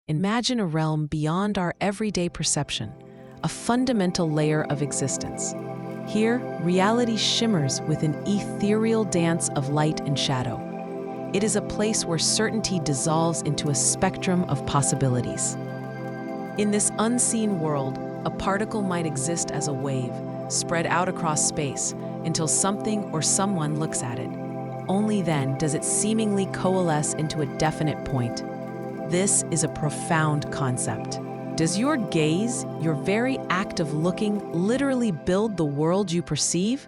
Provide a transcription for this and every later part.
Imagine a realm beyond our everyday perception, a fundamental layer of existence. Here, reality shimmers with an ethereal dance of light and shadow. It is a place where certainty dissolves into a spectrum of possibilities. In this unseen world, a particle might exist as a wave, spread out across space, until something or someone looks at it. Only then does it seemingly coalesce into a definite point. This is a profound concept. Does your gaze, your very act of looking, literally build the world you perceive?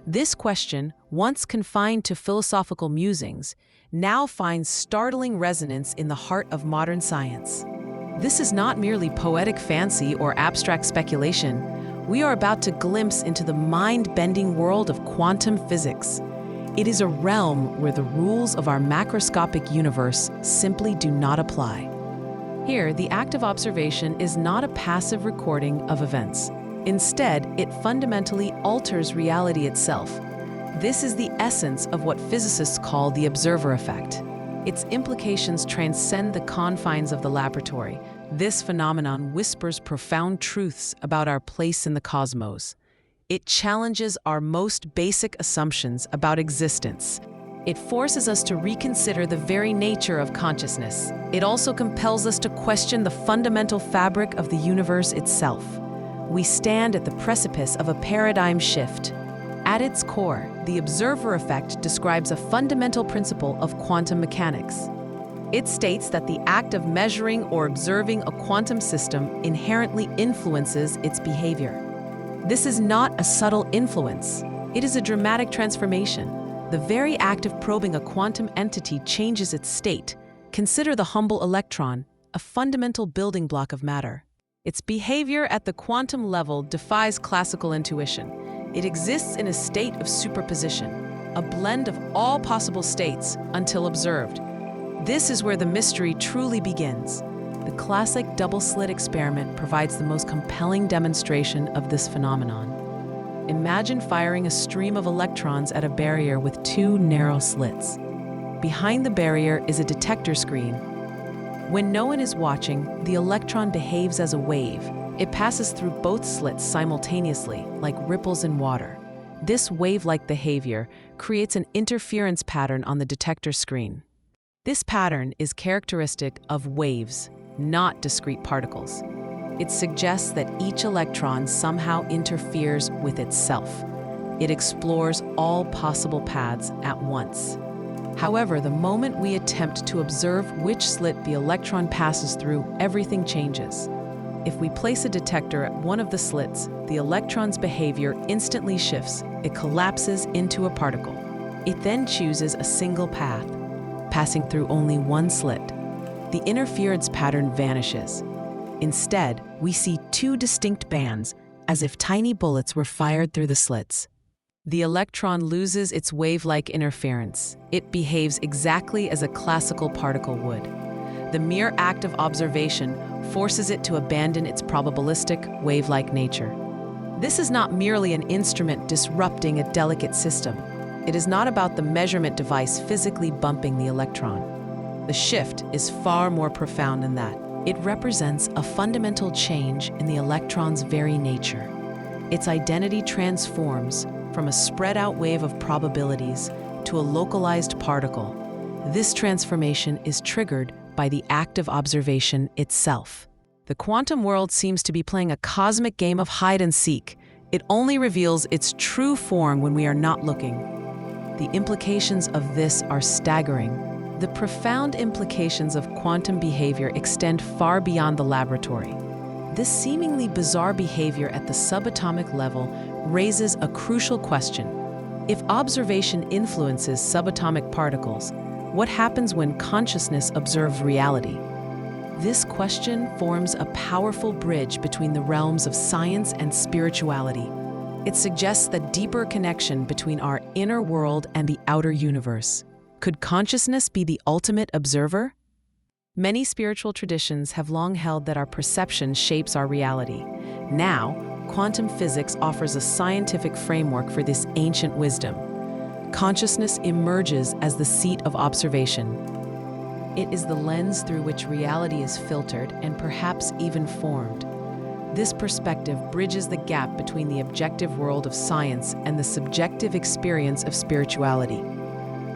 This question, once confined to philosophical musings, now finds startling resonance in the heart of modern science. This is not merely poetic fancy or abstract speculation. We are about to glimpse into the mind-bending world of quantum physics. It is a realm where the rules of our macroscopic universe simply do not apply. Here, the act of observation is not a passive recording of events. Instead, it fundamentally alters reality itself. This is the essence of what physicists call the observer effect. Its implications transcend the confines of the laboratory. This phenomenon whispers profound truths about our place in the cosmos. It challenges our most basic assumptions about existence. It forces us to reconsider the very nature of consciousness. It also compels us to question the fundamental fabric of the universe itself. We stand at the precipice of a paradigm shift. At its core, the observer effect describes a fundamental principle of quantum mechanics. It states that the act of measuring or observing a quantum system inherently influences its behavior. This is not a subtle influence. It is a dramatic transformation. The very act of probing a quantum entity changes its state. Consider the humble electron, a fundamental building block of matter. Its behavior at the quantum level defies classical intuition. It exists in a state of superposition, a blend of all possible states until observed. This is where the mystery truly begins. The classic double-slit experiment provides the most compelling demonstration of this phenomenon. Imagine firing a stream of electrons at a barrier with two narrow slits. Behind the barrier is a detector screen. When no one is watching, the electron behaves as a wave. It passes through both slits simultaneously, like ripples in water. This wave-like behavior creates an interference pattern on the detector screen. This pattern is characteristic of waves, not discrete particles. It suggests that each electron somehow interferes with itself. It explores all possible paths at once. However, the moment we attempt to observe which slit the electron passes through, everything changes. If we place a detector at one of the slits, the electron's behavior instantly shifts. It collapses into a particle. It then chooses a single path, passing through only one slit. The interference pattern vanishes. Instead, we see two distinct bands, as if tiny bullets were fired through the slits. The electron loses its wave-like interference. It behaves exactly as a classical particle would. The mere act of observation forces it to abandon its probabilistic, wave-like nature. This is not merely an instrument disrupting a delicate system. It is not about the measurement device physically bumping the electron. The shift is far more profound than that. It represents a fundamental change in the electron's very nature. Its identity transforms from a spread-out wave of probabilities to a localized particle. This transformation is triggered by the act of observation itself. The quantum world seems to be playing a cosmic game of hide and seek. It only reveals its true form when we are not looking. The implications of this are staggering. The profound implications of quantum behavior extend far beyond the laboratory. This seemingly bizarre behavior at the subatomic level raises a crucial question. If observation influences subatomic particles, what happens when consciousness observes reality? This question forms a powerful bridge between the realms of science and spirituality. It suggests the deeper connection between our inner world and the outer universe. Could consciousness be the ultimate observer? Many spiritual traditions have long held that our perception shapes our reality. Now, quantum physics offers a scientific framework for this ancient wisdom. Consciousness emerges as the seat of observation. It is the lens through which reality is filtered and perhaps even formed. This perspective bridges the gap between the objective world of science and the subjective experience of spirituality.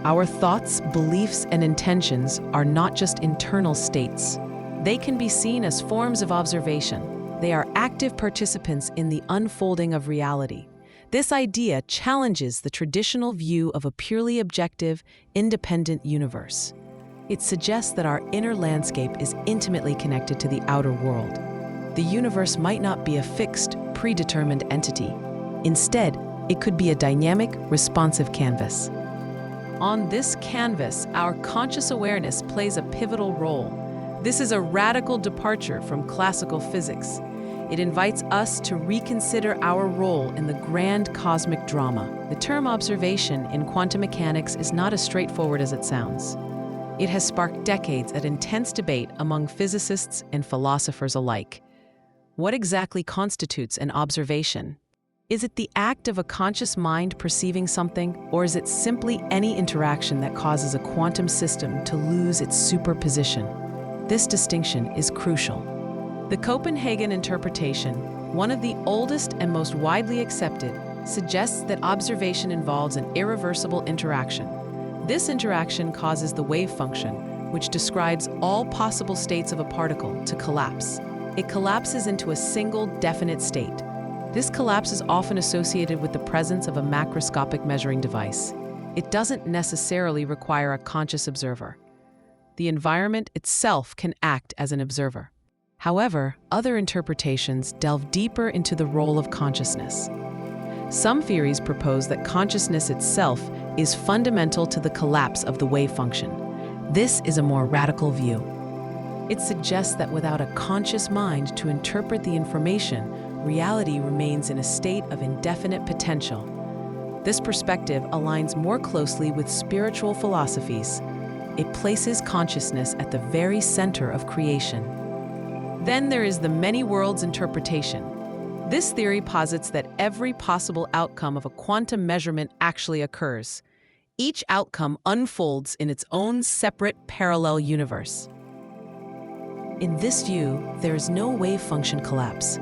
Our thoughts, beliefs, and intentions are not just internal states. They can be seen as forms of observation. They are active participants in the unfolding of reality. This idea challenges the traditional view of a purely objective, independent universe. It suggests that our inner landscape is intimately connected to the outer world. The universe might not be a fixed, predetermined entity. Instead, it could be a dynamic, responsive canvas. On this canvas, our conscious awareness plays a pivotal role. This is a radical departure from classical physics. It invites us to reconsider our role in the grand cosmic drama. The term observation in quantum mechanics is not as straightforward as it sounds. It has sparked decades of intense debate among physicists and philosophers alike. What exactly constitutes an observation? Is it the act of a conscious mind perceiving something, or is it simply any interaction that causes a quantum system to lose its superposition? This distinction is crucial. The Copenhagen interpretation, one of the oldest and most widely accepted, suggests that observation involves an irreversible interaction. This interaction causes the wave function, which describes all possible states of a particle, to collapse. It collapses into a single definite state. This collapse is often associated with the presence of a macroscopic measuring device. It doesn't necessarily require a conscious observer. The environment itself can act as an observer. However, other interpretations delve deeper into the role of consciousness. Some theories propose that consciousness itself is fundamental to the collapse of the wave function. This is a more radical view. It suggests that without a conscious mind to interpret the information, reality remains in a state of indefinite potential. This perspective aligns more closely with spiritual philosophies. It places consciousness at the very center of creation. Then there is the many worlds interpretation. This theory posits that every possible outcome of a quantum measurement actually occurs. Each outcome unfolds in its own separate parallel universe. In this view, there is no wave function collapse.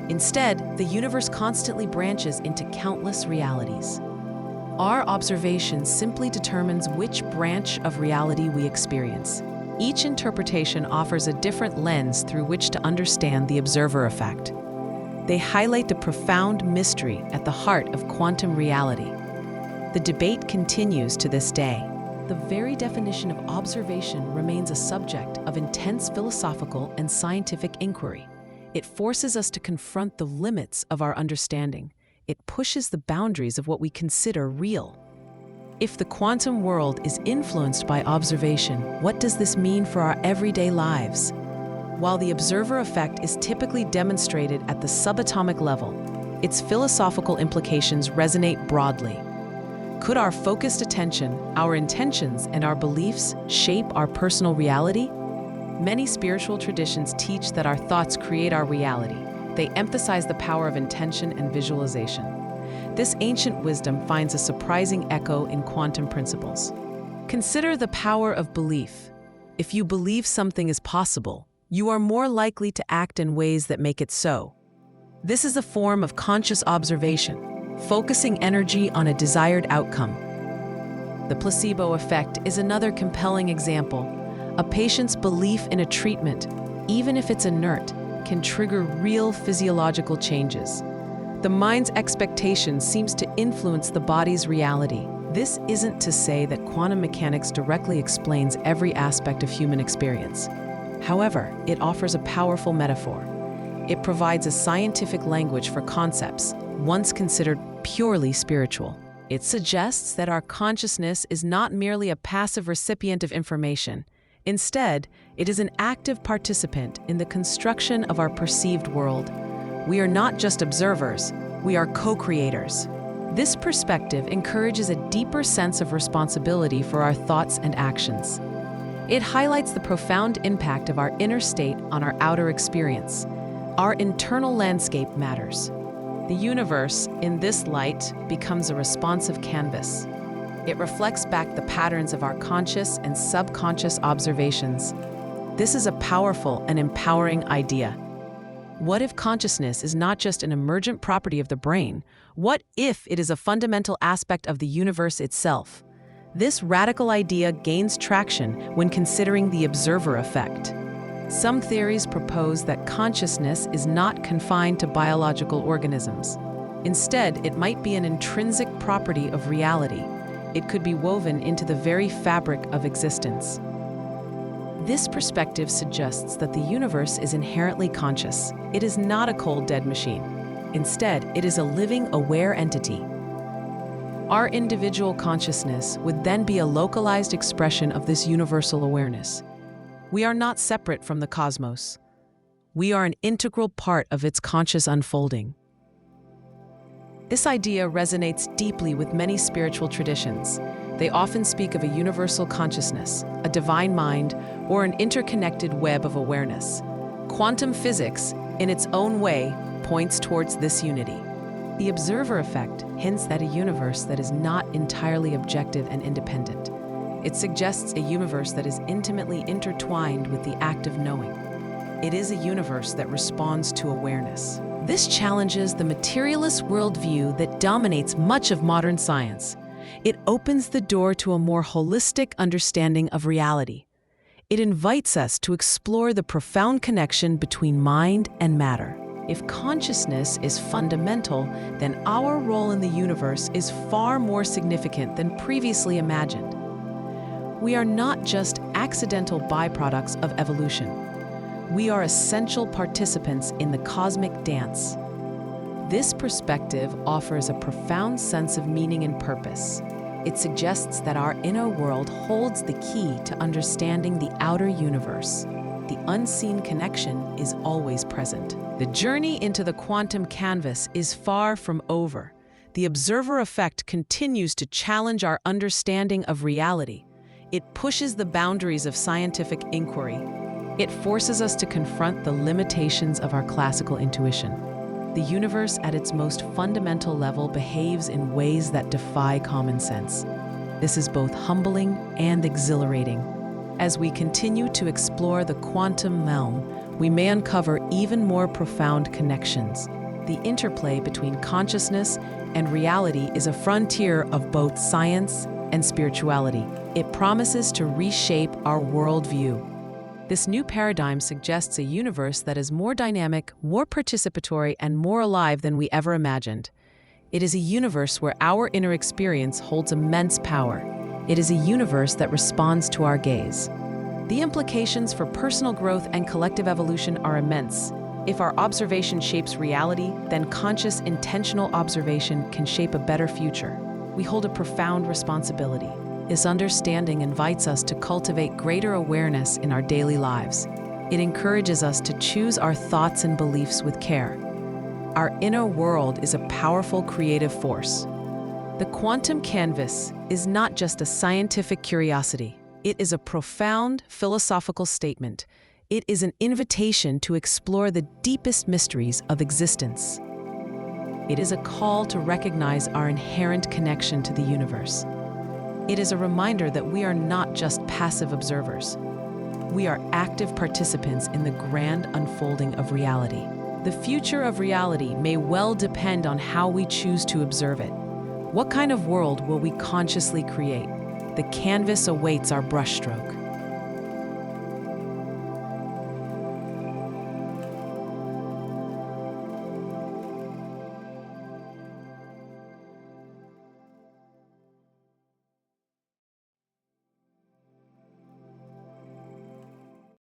Instead, the universe constantly branches into countless realities. Our observation simply determines which branch of reality we experience. Each interpretation offers a different lens through which to understand the observer effect. They highlight the profound mystery at the heart of quantum reality. The debate continues to this day. The very definition of observation remains a subject of intense philosophical and scientific inquiry. It forces us to confront the limits of our understanding. It pushes the boundaries of what we consider real. If the quantum world is influenced by observation, what does this mean for our everyday lives? While the observer effect is typically demonstrated at the subatomic level, its philosophical implications resonate broadly. Could our focused attention, our intentions, and our beliefs shape our personal reality? Many spiritual traditions teach that our thoughts create our reality. They emphasize the power of intention and visualization. This ancient wisdom finds a surprising echo in quantum principles. Consider the power of belief. If you believe something is possible, you are more likely to act in ways that make it so. This is a form of conscious observation, focusing energy on a desired outcome. The placebo effect is another compelling example. A patient's belief in a treatment, even if it's inert, can trigger real physiological changes. The mind's expectation seems to influence the body's reality. This isn't to say that quantum mechanics directly explains every aspect of human experience. However, it offers a powerful metaphor. It provides a scientific language for concepts, once considered purely spiritual. It suggests that our consciousness is not merely a passive recipient of information. Instead, it is an active participant in the construction of our perceived world. We are not just observers, we are co-creators. This perspective encourages a deeper sense of responsibility for our thoughts and actions. It highlights the profound impact of our inner state on our outer experience. Our internal landscape matters. The universe, in this light, becomes a responsive canvas. It reflects back the patterns of our conscious and subconscious observations. This is a powerful and empowering idea. What if consciousness is not just an emergent property of the brain? What if it is a fundamental aspect of the universe itself? This radical idea gains traction when considering the observer effect. Some theories propose that consciousness is not confined to biological organisms. Instead, it might be an intrinsic property of reality. It could be woven into the very fabric of existence. This perspective suggests that the universe is inherently conscious. It is not a cold, dead machine. Instead, it is a living, aware entity. Our individual consciousness would then be a localized expression of this universal awareness. We are not separate from the cosmos. We are an integral part of its conscious unfolding. This idea resonates deeply with many spiritual traditions. They often speak of a universal consciousness, a divine mind, or an interconnected web of awareness. Quantum physics, in its own way, points towards this unity. The observer effect hints at a universe that is not entirely objective and independent. It suggests a universe that is intimately intertwined with the act of knowing. It is a universe that responds to awareness. This challenges the materialist worldview that dominates much of modern science. It opens the door to a more holistic understanding of reality. It invites us to explore the profound connection between mind and matter. If consciousness is fundamental, then our role in the universe is far more significant than previously imagined. We are not just accidental byproducts of evolution. We are essential participants in the cosmic dance. This perspective offers a profound sense of meaning and purpose. It suggests that our inner world holds the key to understanding the outer universe. The unseen connection is always present. The journey into the quantum canvas is far from over. The observer effect continues to challenge our understanding of reality. It pushes the boundaries of scientific inquiry. It forces us to confront the limitations of our classical intuition. The universe at its most fundamental level behaves in ways that defy common sense. This is both humbling and exhilarating. As we continue to explore the quantum realm, we may uncover even more profound connections. The interplay between consciousness and reality is a frontier of both science and spirituality. It promises to reshape our worldview. This new paradigm suggests a universe that is more dynamic, more participatory, and more alive than we ever imagined. It is a universe where our inner experience holds immense power. It is a universe that responds to our gaze. The implications for personal growth and collective evolution are immense. If our observation shapes reality, then conscious, intentional observation can shape a better future. We hold a profound responsibility. This understanding invites us to cultivate greater awareness in our daily lives. It encourages us to choose our thoughts and beliefs with care. Our inner world is a powerful creative force. The quantum canvas is not just a scientific curiosity. It is a profound philosophical statement. It is an invitation to explore the deepest mysteries of existence. It is a call to recognize our inherent connection to the universe. It is a reminder that we are not just passive observers. We are active participants in the grand unfolding of reality. The future of reality may well depend on how we choose to observe it. What kind of world will we consciously create? The canvas awaits our brushstroke.